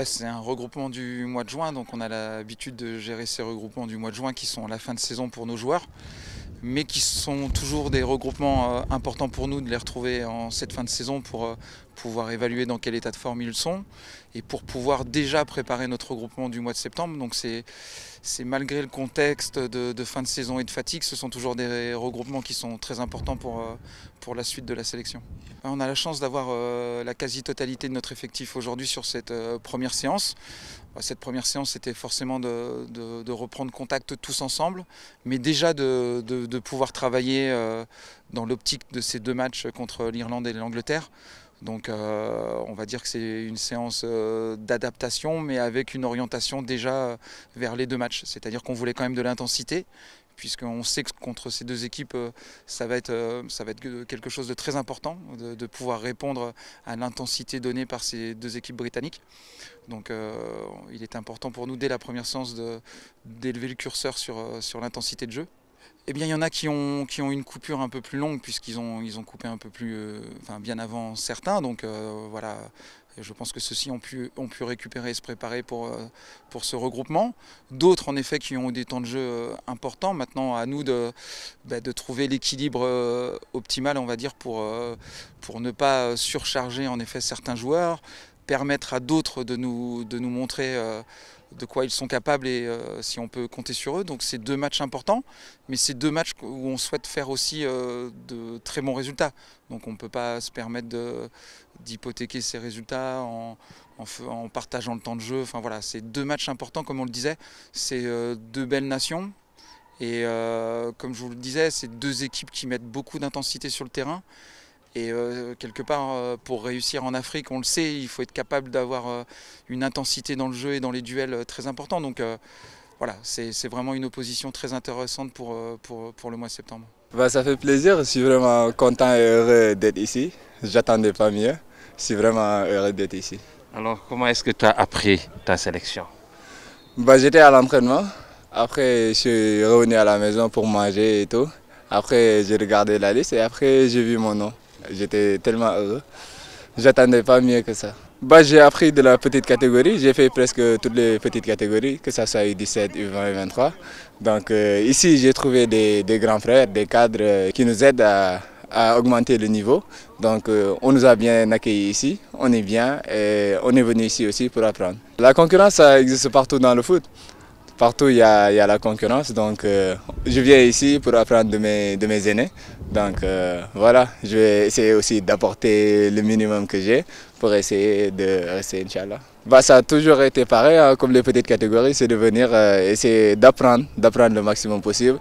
C'est un regroupement du mois de juin, donc on a l'habitude de gérer ces regroupements du mois de juin qui sont la fin de saison pour nos joueurs, mais qui sont toujours des regroupements importants pour nous de les retrouver en cette fin de saison pour pouvoir évaluer dans quel état de forme ils sont et pour pouvoir déjà préparer notre regroupement du mois de septembre. Donc c'est malgré le contexte de fin de saison et de fatigue, ce sont toujours des regroupements qui sont très importants pour la suite de la sélection. On a la chance d'avoir la quasi-totalité de notre effectif aujourd'hui sur cette première séance. Cette première séance, c'était forcément de reprendre contact tous ensemble, mais déjà de pouvoir travailler dans l'optique de ces deux matchs contre l'Irlande et l'Angleterre. Donc on va dire que c'est une séance d'adaptation, mais avec une orientation déjà vers les deux matchs. C'est-à-dire qu'on voulait quand même de l'intensité, puisqu'on sait que contre ces deux équipes, ça va être quelque chose de très important, de pouvoir répondre à l'intensité donnée par ces deux équipes britanniques. Donc il est important pour nous, dès la première séance, d'élever le curseur sur l'intensité de jeu. Eh bien, il y en a qui ont une coupure un peu plus longue, puisqu'ils ont coupé un peu plus, bien avant certains. Donc voilà, je pense que ceux-ci ont pu récupérer et se préparer pour ce regroupement. D'autres, en effet, qui ont eu des temps de jeu importants. Maintenant, à nous de trouver l'équilibre optimal, on va dire, pour ne pas surcharger en effet certains joueurs, permettre à d'autres de nous montrer de quoi ils sont capables et si on peut compter sur eux. Donc c'est deux matchs importants, mais c'est deux matchs où on souhaite faire aussi de très bons résultats. Donc on ne peut pas se permettre d'hypothéquer ces résultats en partageant le temps de jeu. Enfin voilà, c'est deux matchs importants, comme on le disait. C'est deux belles nations. Et comme je vous le disais, c'est deux équipes qui mettent beaucoup d'intensité sur le terrain. Et quelque part, pour réussir en Afrique, on le sait, il faut être capable d'avoir une intensité dans le jeu et dans les duels très importants. Donc voilà, c'est vraiment une opposition très intéressante pour le mois de septembre. Ça fait plaisir, je suis vraiment content et heureux d'être ici. J'attendais pas mieux, je suis vraiment heureux d'être ici. Alors, comment est-ce que tu as appris ta sélection? J'étais à l'entraînement, après je suis revenu à la maison pour manger et tout. Après j'ai regardé la liste et après j'ai vu mon nom. J'étais tellement heureux. J'attendais pas mieux que ça. J'ai appris de la petite catégorie. J'ai fait presque toutes les petites catégories, que ce soit U17, U20 et U23. Donc ici, j'ai trouvé des grands frères, des cadres qui nous aident à augmenter le niveau. Donc on nous a bien accueillis ici, on est bien et on est venu ici aussi pour apprendre. La concurrence, ça existe partout dans le foot. Partout, il y a la concurrence, donc je viens ici pour apprendre de mes aînés. Donc voilà, je vais essayer aussi d'apporter le minimum que j'ai pour essayer de rester, Inch'Allah. Ça a toujours été pareil, hein, comme les petites catégories, c'est de venir essayer d'apprendre le maximum possible